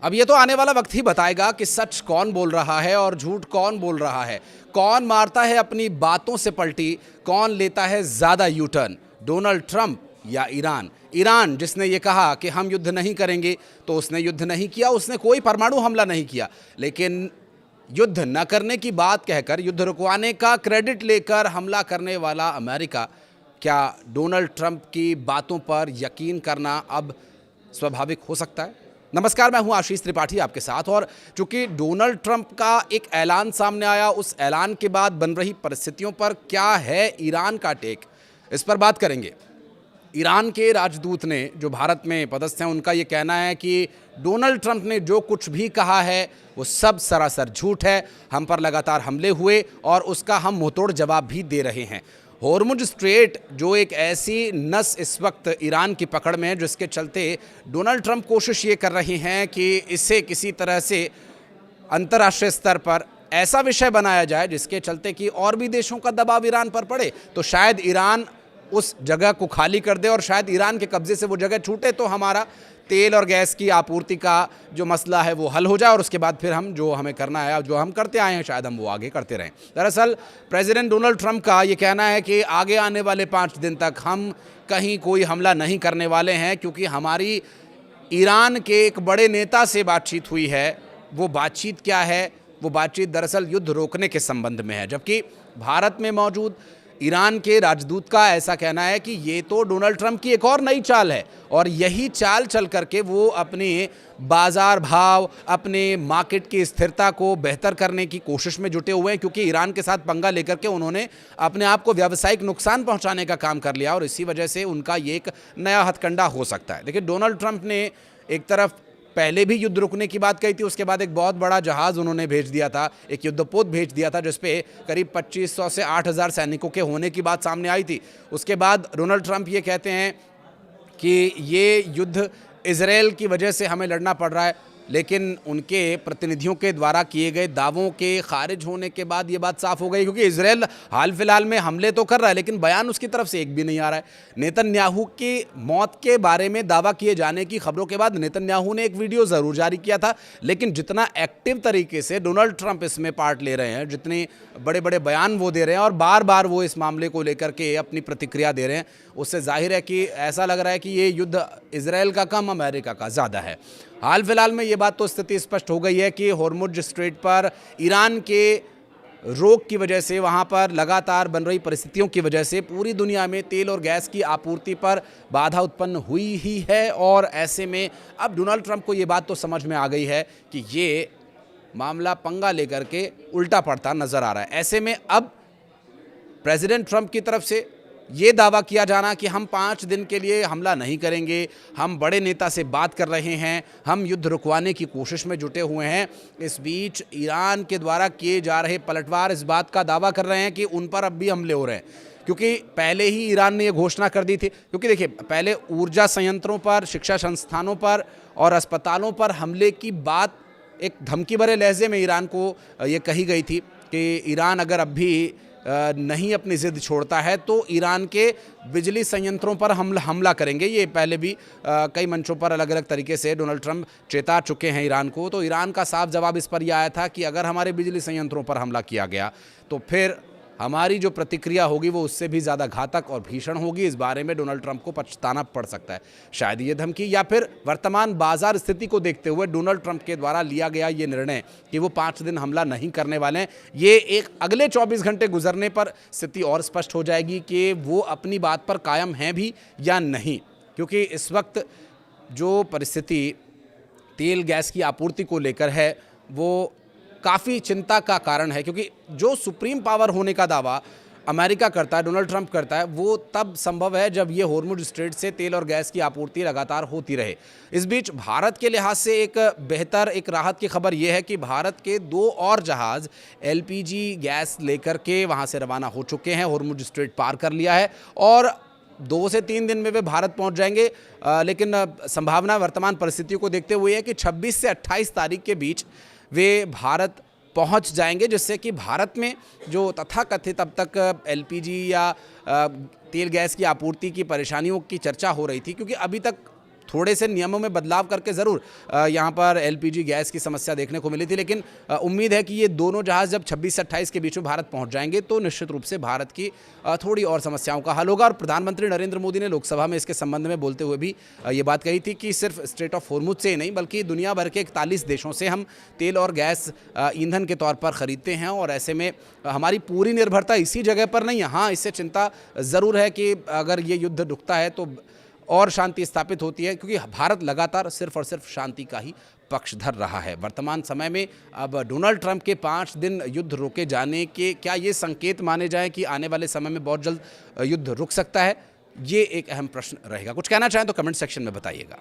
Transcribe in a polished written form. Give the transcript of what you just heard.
अब ये तो आने वाला वक्त ही बताएगा कि सच कौन बोल रहा है और झूठ कौन बोल रहा है, कौन मारता है अपनी बातों से पलटी, कौन लेता है ज़्यादा यू टर्न, डोनाल्ड ट्रंप या ईरान। ईरान जिसने ये कहा कि हम युद्ध नहीं करेंगे, तो उसने युद्ध नहीं किया, उसने कोई परमाणु हमला नहीं किया, लेकिन युद्ध न करने की बात कहकर, युद्ध रुकवाने का क्रेडिट लेकर हमला करने वाला अमेरिका। क्या डोनाल्ड ट्रंप की बातों पर यकीन करना अब स्वाभाविक हो सकता है? नमस्कार, मैं हूं आशीष त्रिपाठी आपके साथ। और चूंकि डोनाल्ड ट्रंप का एक ऐलान सामने आया, उस ऐलान के बाद बन रही परिस्थितियों पर क्या है ईरान का टेक, इस पर बात करेंगे। ईरान के राजदूत ने, जो भारत में पदस्थ हैं, उनका ये कहना है कि डोनाल्ड ट्रंप ने जो कुछ भी कहा है वो सब सरासर झूठ है। हम पर लगातार हमले हुए और उसका हम मुंहतोड़ जवाब भी दे रहे हैं। होर्मुज स्ट्रेट जो एक ऐसी नस इस वक्त ईरान की पकड़ में है, जिसके चलते डोनाल्ड ट्रंप कोशिश ये कर रहे हैं कि इसे किसी तरह से अंतर्राष्ट्रीय स्तर पर ऐसा विषय बनाया जाए जिसके चलते कि और भी देशों का दबाव ईरान पर पड़े, तो शायद ईरान उस जगह को खाली कर दे और शायद ईरान के कब्जे से वो जगह छूटे, तो हमारा तेल और गैस की आपूर्ति का जो मसला है वो हल हो जाए और उसके बाद फिर हम जो हमें करना है, जो हम करते आए हैं, शायद हम वो आगे करते रहें। दरअसल प्रेसिडेंट डोनाल्ड ट्रंप का ये कहना है कि आगे आने वाले 5 दिन तक हम कहीं कोई हमला नहीं करने वाले हैं, क्योंकि हमारी ईरान के एक बड़े नेता से बातचीत हुई है। वो बातचीत क्या है? वो बातचीत दरअसल युद्ध रोकने के संबंध में है, जबकि भारत में मौजूद ईरान के राजदूत का ऐसा कहना है कि ये तो डोनाल्ड ट्रंप की एक और नई चाल है और यही चाल चल करके वो अपने बाजार भाव, अपने मार्केट की स्थिरता को बेहतर करने की कोशिश में जुटे हुए हैं, क्योंकि ईरान के साथ पंगा लेकर के उन्होंने अपने आप को व्यावसायिक नुकसान पहुंचाने का काम कर लिया और इसी वजह से उनका ये एक नया हथकंडा हो सकता है। देखिए, डोनाल्ड ट्रंप ने एक तरफ पहले भी युद्ध रुकने की बात कही थी, उसके बाद एक बहुत बड़ा जहाज़ उन्होंने भेज दिया था, एक युद्धपोत भेज दिया था, जिसपे करीब 2500 से 8000 सैनिकों के होने की बात सामने आई थी। उसके बाद डोनाल्ड ट्रंप ये कहते हैं कि ये युद्ध इजराइल की वजह से हमें लड़ना पड़ रहा है, लेकिन उनके प्रतिनिधियों के द्वारा किए गए दावों के खारिज होने के बाद ये बात साफ हो गई, क्योंकि इजराइल हाल फिलहाल में हमले तो कर रहा है लेकिन बयान उसकी तरफ से एक भी नहीं आ रहा है। नेतन्याहू की मौत के बारे में दावा किए जाने की खबरों के बाद नेतन्याहू ने एक वीडियो ज़रूर जारी किया था, लेकिन जितना एक्टिव तरीके से डोनाल्ड ट्रंप इसमें पार्ट ले रहे हैं, जितने बड़े बड़े बयान वो दे रहे हैं और बार बार वो इस मामले को लेकर के अपनी प्रतिक्रिया दे रहे हैं, उससे जाहिर है कि ऐसा लग रहा है कि ये युद्ध इजराइल का कम अमेरिका का ज़्यादा है। हाल फिलहाल में ये बात तो स्थिति स्पष्ट हो गई है कि होर्मुज स्ट्रेट पर ईरान के रोक की वजह से, वहाँ पर लगातार बन रही परिस्थितियों की वजह से पूरी दुनिया में तेल और गैस की आपूर्ति पर बाधा उत्पन्न हुई ही है। और ऐसे में अब डोनाल्ड ट्रंप को ये बात तो समझ में आ गई है कि ये मामला पंगा लेकर के उल्टा पड़ता नज़र आ रहा है। ऐसे में अब प्रेसिडेंट ट्रंप की तरफ से ये दावा किया जाना कि हम 5 दिन के लिए हमला नहीं करेंगे, हम बड़े नेता से बात कर रहे हैं, हम युद्ध रुकवाने की कोशिश में जुटे हुए हैं। इस बीच ईरान के द्वारा किए जा रहे पलटवार इस बात का दावा कर रहे हैं कि उन पर अब भी हमले हो रहे हैं, क्योंकि पहले ही ईरान ने ये घोषणा कर दी थी। क्योंकि देखिए, पहले ऊर्जा संयंत्रों पर, शिक्षा संस्थानों पर और अस्पतालों पर हमले की बात एक धमकी भरे लहजे में ईरान को ये कही गई थी कि ईरान अगर अब भी नहीं अपनी ज़िद छोड़ता है तो ईरान के बिजली संयंत्रों पर हमला करेंगे। ये पहले भी कई मंचों पर अलग अलग तरीके से डोनाल्ड ट्रंप चेता चुके हैं ईरान को। तो ईरान का साफ जवाब इस पर यह आया था कि अगर हमारे बिजली संयंत्रों पर हमला किया गया तो फिर हमारी जो प्रतिक्रिया होगी वो उससे भी ज़्यादा घातक और भीषण होगी। इस बारे में डोनाल्ड ट्रंप को पछताना पड़ सकता है। शायद ये धमकी या फिर वर्तमान बाजार स्थिति को देखते हुए डोनाल्ड ट्रंप के द्वारा लिया गया ये निर्णय कि वो 5 दिन हमला नहीं करने वाले हैं, ये एक अगले 24 घंटे गुजरने पर स्थिति और स्पष्ट हो जाएगी कि वो अपनी बात पर कायम हैं भी या नहीं। क्योंकि इस वक्त जो परिस्थिति तेल गैस की आपूर्ति को लेकर है वो काफ़ी चिंता का कारण है, क्योंकि जो सुप्रीम पावर होने का दावा अमेरिका करता है, डोनाल्ड ट्रंप करता है, वो तब संभव है जब ये होर्मुज स्ट्रेट से तेल और गैस की आपूर्ति लगातार होती रहे। इस बीच भारत के लिहाज से एक बेहतर, एक राहत की खबर ये है कि भारत के 2 और जहाज़ LPG गैस लेकर के वहाँ से रवाना हो चुके हैं, होर्मुज स्ट्रेट पार कर लिया है और 2 से 3 दिन में वे भारत पहुंच जाएंगे। लेकिन संभावना वर्तमान परिस्थितियों को देखते हुए है कि 26 से 28 तारीख के बीच वे भारत पहुंच जाएंगे, जिससे कि भारत में जो तथाकथित अब तक LPG या तेल गैस की आपूर्ति की परेशानियों की चर्चा हो रही थी, क्योंकि अभी तक थोड़े से नियमों में बदलाव करके ज़रूर यहाँ पर एलपीजी गैस की समस्या देखने को मिली थी, लेकिन उम्मीद है कि ये दोनों जहाज़ जब 26 से 28 के बीच में भारत पहुँच जाएंगे तो निश्चित रूप से भारत की थोड़ी और समस्याओं का हल होगा। और प्रधानमंत्री नरेंद्र मोदी ने लोकसभा में इसके संबंध में बोलते हुए भी ये बात कही थी कि सिर्फ स्ट्रेट ऑफ हॉर्मुज से ही नहीं बल्कि दुनिया भर के 41 देशों से हम तेल और गैस ईंधन के तौर पर ख़रीदते हैं, और ऐसे में हमारी पूरी निर्भरता इसी जगह पर नहीं है। हाँ, इससे चिंता ज़रूर है कि अगर ये युद्ध रुकता है तो और शांति स्थापित होती है, क्योंकि भारत लगातार सिर्फ और सिर्फ शांति का ही पक्षधर रहा है। वर्तमान समय में अब डोनाल्ड ट्रंप के 5 दिन युद्ध रोके जाने के क्या ये संकेत माने जाएं कि आने वाले समय में बहुत जल्द युद्ध रुक सकता है? ये एक अहम प्रश्न रहेगा। कुछ कहना चाहें तो कमेंट सेक्शन में बताइएगा।